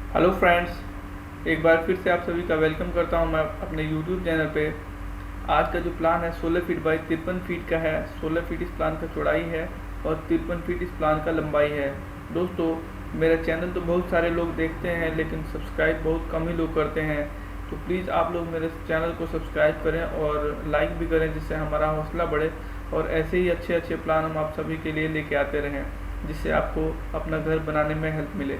Hello friends, एक बार फिर से आप सभी का वेलकम करता हूं मैं अपने यूट्यूब चैनल पे। आज का जो प्लान है 16 फीट बाई 53 फीट का है। 16 फीट इस प्लान का चौड़ाई है और 53 फीट इस प्लान का लंबाई है। दोस्तों, मेरा चैनल तो बहुत सारे लोग देखते हैं लेकिन सब्सक्राइब बहुत कम ही लोग करते हैं, तो प्लीज़ आप लोग मेरे चैनल को सब्सक्राइब करें और लाइक भी करें, जिससे हमारा हौसला बढ़े और ऐसे ही अच्छे अच्छे प्लान हम आप सभी के लिए लेके आते रहें, जिससे आपको अपना घर बनाने में हेल्प मिले।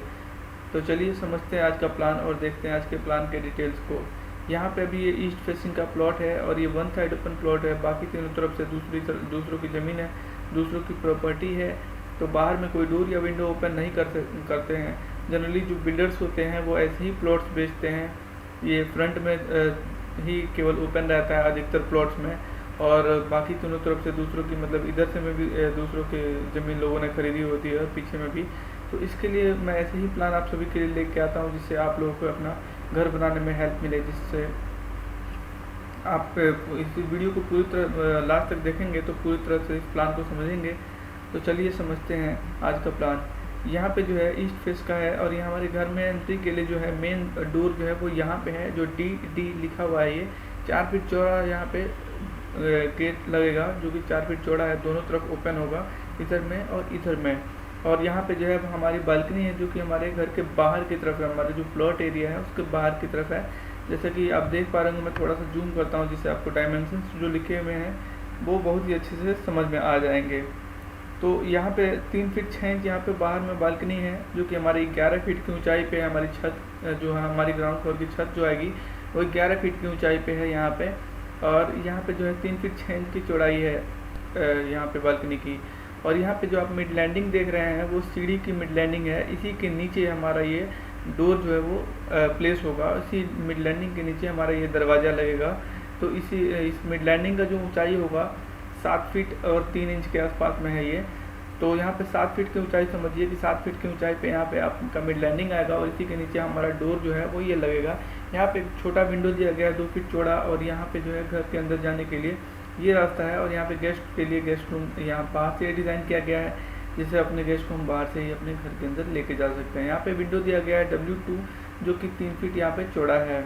तो चलिए समझते हैं आज का प्लान और देखते हैं आज के प्लान के डिटेल्स को। यहाँ पे अभी ये ईस्ट फेसिंग का प्लॉट है और ये वन साइड ओपन प्लॉट है, बाकी तीनों तरफ से दूसरों की ज़मीन है, दूसरों की प्रॉपर्टी है। तो बाहर में कोई डोर या विंडो ओपन नहीं करते हैं। जनरली जो बिल्डर्स होते हैं वो ऐसे ही प्लॉट्स बेचते हैं। ये फ्रंट में ही केवल ओपन रहता है अधिकतर प्लॉट्स में, और बाकी तीनों तरफ से दूसरों की, मतलब इधर से में भी दूसरों की ज़मीन लोगों ने खरीदी होती है और पीछे में भी। तो इसके लिए मैं ऐसे ही प्लान आप सभी के लिए लेके आता हूँ, जिससे आप लोगों को अपना घर बनाने में हेल्प मिले, जिससे आप इस वीडियो को पूरी तरह लास्ट तक देखेंगे तो पूरी तरह से इस प्लान को समझेंगे। तो चलिए समझते हैं आज का प्लान। यहाँ पे जो है ईस्ट फेस का है और यहाँ हमारे घर में एंट्री के लिए जो है मेन डोर जो है वो यहाँ पे है, जो डी लिखा हुआ है। ये 4 फीट चौड़ा यहाँ पे गेट लगेगा, जो कि 4 फीट चौड़ा है। दोनों तरफ ओपन होगा, इधर में और इधर में। और यहाँ पे जो है हमारी बालकनी है, जो कि हमारे घर के बाहर की तरफ है। हमारे जो प्लॉट एरिया है उसके बाहर की तरफ है। जैसे कि आप देख पा रहे होंगे, मैं थोड़ा सा जूम करता हूँ जिससे आपको डायमेंशंस जो लिखे हुए हैं वो बहुत ही अच्छे से समझ में आ जाएंगे। तो यहाँ पे 3 फीट 6 इंच यहाँ पे बाहर में बालकनी है, जो कि हमारी 11 फीट की ऊंचाई पे है। हमारी छत जो है, हमारी ग्राउंड फ्लोर की छत जो आएगी वो 11 फीट की ऊंचाई पे है यहाँ पे। और यहाँ पे जो है 3 फीट 6 इंच की चौड़ाई है यहाँ पे बालकनी की। और यहाँ पे जो आप मिड लैंडिंग देख रहे हैं वो सीढ़ी की मिड लैंडिंग है। इसी के नीचे हमारा ये डोर जो है वो प्लेस होगा। इसी मिड लैंडिंग के नीचे हमारा ये दरवाज़ा लगेगा। तो इस मिड लैंडिंग का जो ऊंचाई होगा 7 फीट और 3 इंच के आसपास में है ये। तो यहाँ पे 7 फीट की ऊंचाई समझिए कि 7 फीट की ऊंचाई पे यहाँ पे आपका मिड लैंडिंग आएगा और इसी के नीचे हमारा डोर जो है वो ये लगेगा। यहाँ पे एक छोटा विंडो दिया गया है 2 फीट चौड़ा, और यहाँ पे जो है घर के अंदर जाने के लिए ये रास्ता है। और यहाँ पे गेस्ट के लिए गेस्ट रूम यहाँ बाहर से डिज़ाइन किया गया है, जिससे अपने गेस्ट को हम बाहर से ही अपने घर के अंदर लेके जा सकते हैं। यहाँ पे विंडो दिया गया है W2, जो कि 3 फीट यहाँ पे चौड़ा है।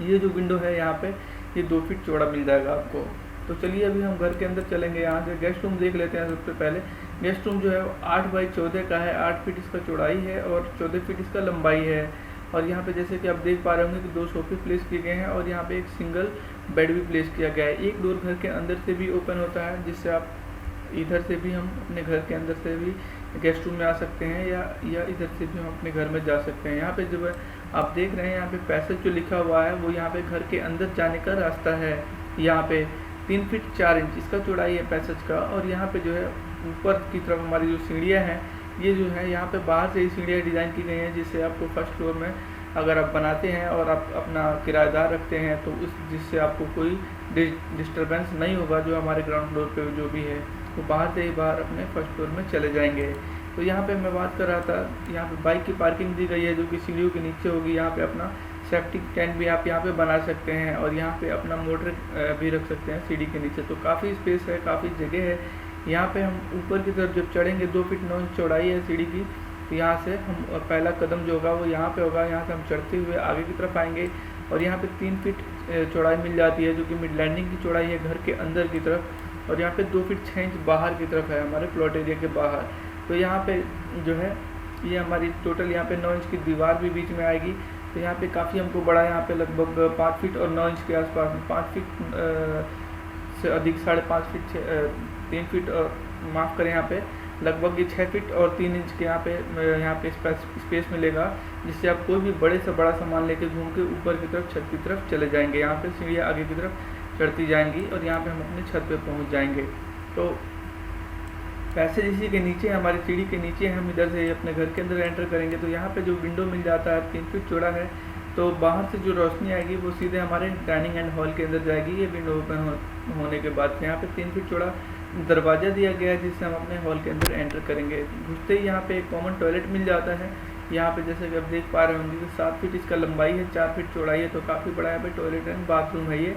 ये जो विंडो है यहाँ पे ये 2 फीट चौड़ा मिल जाएगा आपको। तो चलिए अभी हम घर के अंदर चलेंगे। यहाँ से गेस्ट रूम देख लेते हैं। सबसे पहले गेस्ट रूम जो है 8 बाई 14 का है। 8 फीट इसका चौड़ाई है और 14 फीट इसका लंबाई है। और यहाँ पे जैसे कि आप देख पा रहे होंगे कि 2 सोफे प्लेस किए गए हैं और यहाँ पे एक सिंगल बेड भी प्लेस किया गया है। एक डोर घर के अंदर से भी ओपन होता है, जिससे आप इधर से भी हम अपने घर के अंदर से भी गेस्ट रूम में आ सकते हैं, या इधर से भी हम अपने घर में जा सकते हैं। यहाँ पे जो है आप देख रहे हैं, यहाँ पे पैसेज जो लिखा हुआ है वो यहाँ पे घर के अंदर जाने का रास्ता है। यहाँ पे 3 फीट 4 इंच इसका चौड़ाई है पैसेज का। और यहाँ पे जो है ऊपर की तरफ हमारी जो सीढ़ियाँ हैं, ये जो है यहाँ पे बाहर से ही सीढ़ियाँ डिज़ाइन की गई हैं, जिससे आपको फर्स्ट फ्लोर में अगर आप बनाते हैं और आप अपना किराएदार रखते हैं तो जिससे आपको कोई डिस्टर्बेंस नहीं होगा। जो हमारे ग्राउंड फ्लोर पे जो भी है वो बाहर से ही बाहर अपने फर्स्ट फ्लोर में चले जाएंगे। तो यहाँ पे मैं बात कर रहा था, यहाँ पे बाइक की पार्किंग दी गई है, जो कि सीढ़ियों के नीचे होगी। यहाँ पे अपना सेफ्टी टैंक भी आप यहाँ पे बना सकते हैं और यहाँ पे अपना मोटर भी रख सकते हैं सीढ़ी के नीचे। तो काफ़ी स्पेस है, काफ़ी जगह है। यहाँ पे हम ऊपर की तरफ जब चढ़ेंगे 2 फीट 9 इंच चौड़ाई है सीढ़ी की। तो यहाँ से हम पहला कदम जो होगा वो यहाँ पे होगा। यहाँ से हम चढ़ते हुए आगे की तरफ आएंगे और यहाँ पे 3 फीट चौड़ाई मिल जाती है, जो कि मिड लैंडिंग की चौड़ाई है घर के अंदर की तरफ। और यहाँ पे 2 फीट 6 इंच बाहर की तरफ है, हमारे प्लॉट एरिया के बाहर। तो यहाँ पे जो है ये हमारी टोटल यहाँ पे 9 इंच की दीवार भी बीच में आएगी। तो यहाँ पे काफ़ी हमको बड़ा, यहाँ पे लगभग 5 फीट और 9 इंच के आसपास में, 5 फीट से अधिक 5.5 फीट 3 फीट और माफ़ करें, यहाँ पे लगभग ये 6 फीट और 3 इंच के यहाँ पे स्पेस मिलेगा, जिससे आप कोई भी बड़े से बड़ा सामान लेके घूम के ऊपर की तरफ छत की तरफ चले जाएंगे। यहाँ पे सीढ़ियाँ आगे की तरफ चढ़ती जाएंगी और यहाँ पे हम अपने छत पे पहुँच जाएंगे। तो पैसेज इसी के नीचे, हमारी सीढ़ी के नीचे हम इधर से अपने घर के अंदर एंटर करेंगे। तो यहाँ पे जो विंडो मिल जाता है 3 फीट चौड़ा है। तो बाहर से जो रोशनी आएगी वो सीधे हमारे डाइनिंग एंड हॉल के अंदर जाएगी। ये विंडो ओपन होने के बाद यहाँ पे 3 फीट चौड़ा दरवाज़ा दिया गया है, जिससे हम अपने हॉल के अंदर एंटर करेंगे। घुसते ही यहाँ पे एक कॉमन टॉयलेट मिल जाता है। यहाँ पे जैसे कि आप देख पा रहे होंगे कि 7 फीट इसका लंबाई है, 4 फीट चौड़ाई है। तो काफ़ी बड़ा यहाँ पे टॉयलेट एंड बाथरूम है ये।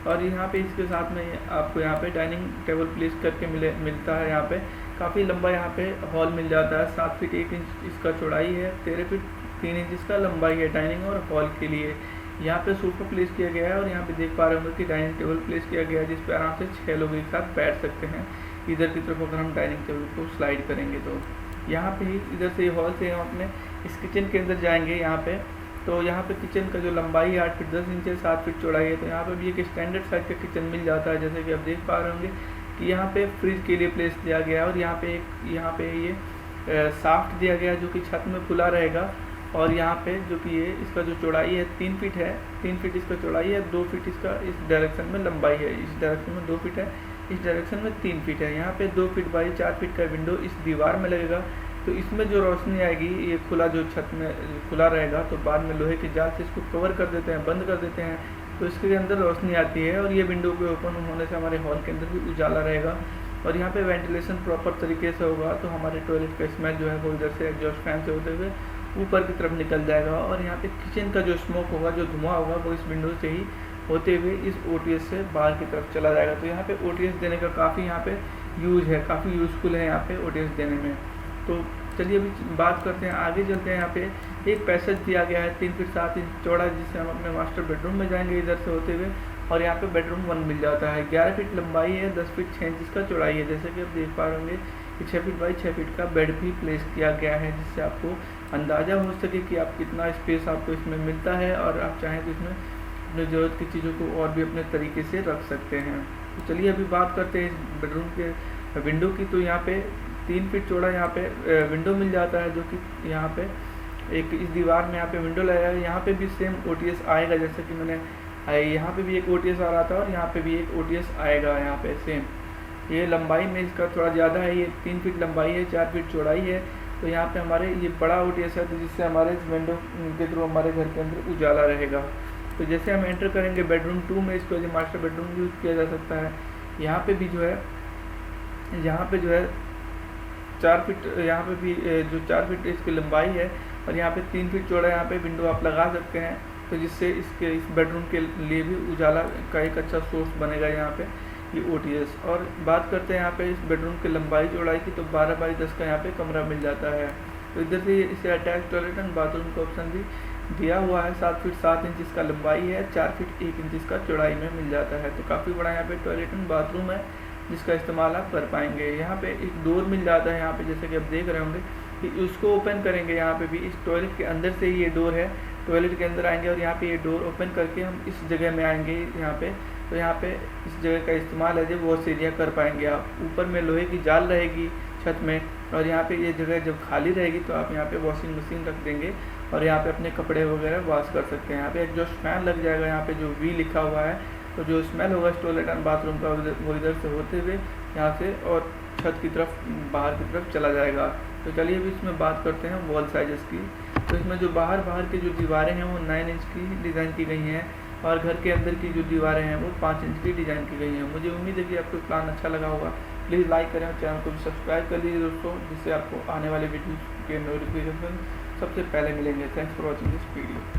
और यहाँ पे इसके साथ में आपको यहाँ पे डाइनिंग टेबल प्लेस करके मिलता है। यहाँ पे काफ़ी लंबा यहाँ पे हॉल मिल जाता है। 7 फीट 1 इंच इसका चौड़ाई है, 13 फीट 3 इंच का लंबाई है डाइनिंग और हॉल के लिए। यहाँ पे सोफा प्लेस किया गया है और यहाँ पे देख पा रहे होंगे कि डाइनिंग टेबल प्लेस किया गया है जिस पे आराम से 6 लोग एक साथ बैठ सकते हैं। इधर की तरफ अगर हम डाइनिंग टेबल को स्लाइड करेंगे तो यहाँ पे ही इधर से हॉल से हम अपने इस किचन के अंदर जाएंगे। यहाँ पे तो यहाँ पे किचन का जो लंबाई है 8 फीट 10 इंच है, 7 फीट चौड़ाई है। तो यहाँ पे भी एक स्टैंडर्ड साइज का किचन मिल जाता है, जैसे कि आप देख पा रहे होंगे कि यहाँ पे फ्रिज के लिए प्लेस दिया गया है और यहाँ पे ये साफ्ट दिया गया है जो कि छत में खुला रहेगा। और यहाँ पे जो कि ये इसका जो चौड़ाई है 3 फीट है, 3 फीट इसका चौड़ाई है, 2 फीट इसका इस डायरेक्शन में लंबाई है। इस डायरेक्शन में 2 फीट है, इस डायरेक्शन में 3 फीट है। यहाँ पे 2 फीट बाई 4 फीट का विंडो इस दीवार में लगेगा। तो इसमें जो रोशनी आएगी ये खुला जो छत में खुला रहेगा, तो बाद में लोहे की जाल से इसको कवर कर देते हैं, बंद कर देते हैं, तो इसके अंदर रोशनी आती है। और ये विंडो के ओपन होने से हमारे हॉल के अंदर भी उजाला रहेगा और यहाँ पे वेंटिलेशन प्रॉपर तरीके से होगा। तो हमारे टॉयलेट का स्मेल जो है वो इधर से एग्जॉस्ट फैन से होते हुए ऊपर की तरफ निकल जाएगा और यहाँ पे किचन का जो स्मोक होगा, जो धुआं होगा, वो इस विंडो से ही होते हुए इस OTS से बाहर की तरफ चला जाएगा। तो यहाँ पे OTS देने का काफ़ी यहाँ पे यूज है, काफ़ी यूज़फुल है यहाँ पे OTS देने में। तो चलिए अभी बात करते हैं, आगे चलते हैं। यहाँ पे एक पैसेज दिया गया है 3 फीट 7 इंच चौड़ा, जिससे हम अपने मास्टर बेडरूम में जाएंगे इधर से होते हुए। और यहाँ पे बेडरूम 1 मिल जाता है। 11 फीट लंबाई है, 10 फीट 6 इंच का चौड़ाई है। जैसे कि आप देख पा रहे होंगे कि 6 फीट बाई 6 फीट का बेड भी प्लेस किया गया है, जिससे आपको अंदाज़ा हो सके कि आप कितना स्पेस आपको इसमें मिलता है और आप चाहें तो इसमें अपनी ज़रूरत की चीज़ों को और भी अपने तरीके से रख सकते हैं। तो चलिए अभी बात करते हैं इस बेडरूम के विंडो की। तो यहाँ पे 3 फीट चौड़ा यहाँ पे विंडो मिल जाता है, जो कि यहाँ पे एक इस दीवार में यहाँ पे विंडो लगाया है। यहाँ पे भी सेम OTS आएगा, जैसे कि मैंने यहाँ पे भी एक OTS आ रहा था और यहाँ पे भी एक OTS आएगा। यहाँ पे सेम ये लंबाई में इसका थोड़ा ज़्यादा है, ये 3 फीट लंबाई है, 4 फीट चौड़ाई है। तो यहाँ पे हमारे ये बड़ा OTS है, तो जिससे हमारे इस विंडो के थ्रू हमारे घर के अंदर उजाला रहेगा। तो जैसे हम एंटर करेंगे बेडरूम 2 में, इसको जो मास्टर बेडरूम यूज़ किया जा सकता है। यहाँ पे भी जो है 4 फीट यहाँ पे भी जो 4 फीट इसकी लंबाई है और यहाँ पे 3 फीट चौड़ा यहाँ पे विंडो आप लगा सकते हैं। तो जिससे इस बेडरूम के लिए भी उजाला का एक अच्छा सोर्स बनेगा यहाँ पे ये OTS। और बात करते हैं यहाँ पे इस बेडरूम की लंबाई चौड़ाई की, तो 12 बाई 10 का यहाँ पे कमरा मिल जाता है। तो इधर से इसे अटैच टॉयलेट एंड बाथरूम का ऑप्शन भी दिया हुआ है। 7 फीट 7 इंच इसका लंबाई है, 4 फीट 1 इंच इसका चौड़ाई में मिल जाता है। तो काफ़ी बड़ा यहाँ पे टॉयलेट एंड बाथरूम है, जिसका इस्तेमाल आप कर पाएंगे। यहाँ पे एक डोर मिल जाता है यहाँ पे, जैसे कि आप देख रहे होंगे कि उसको ओपन करेंगे। यहाँ पे भी इस टॉयलेट के अंदर से ही ये डोर है, टॉयलेट के अंदर आएंगे और यहाँ पे ये डोर ओपन करके हम इस जगह में आएंगे यहाँ पे। तो यहाँ पे इस जगह का इस्तेमाल है जब वॉश एरिया कर पाएंगे आप। ऊपर में लोहे की जाल रहेगी छत में और यहाँ पे ये जगह जब खाली रहेगी तो आप यहाँ पे वॉशिंग मशीन रख देंगे और यहाँ पे अपने कपड़े वगैरह वॉश कर सकते हैं। यहाँ पे एग्जॉस्ट फैन लग जाएगा, यहाँ पे जो V लिखा हुआ है, तो जो स्मेल होगा टॉयलेट एंड बाथरूम का वो इधर से होते हुए यहाँ से और छत की तरफ बाहर की तरफ चला जाएगा। तो चलिए अभी इसमें बात करते हैं वॉल साइजेस की। तो इसमें जो बाहर की जो दीवारें हैं वो 9 इंच की डिज़ाइन की गई हैं और घर के अंदर की जो दीवारें हैं वो 5 इंच की डिज़ाइन की गई हैं। मुझे उम्मीद है कि आपको प्लान अच्छा लगा होगा। प्लीज़ लाइक करें और चैनल को भी सब्सक्राइब कर लीजिए दोस्तों, जिससे आपको आने वाले वीडियो के नोटिफिकेशन सबसे पहले मिलेंगे। Thanks for watching this video.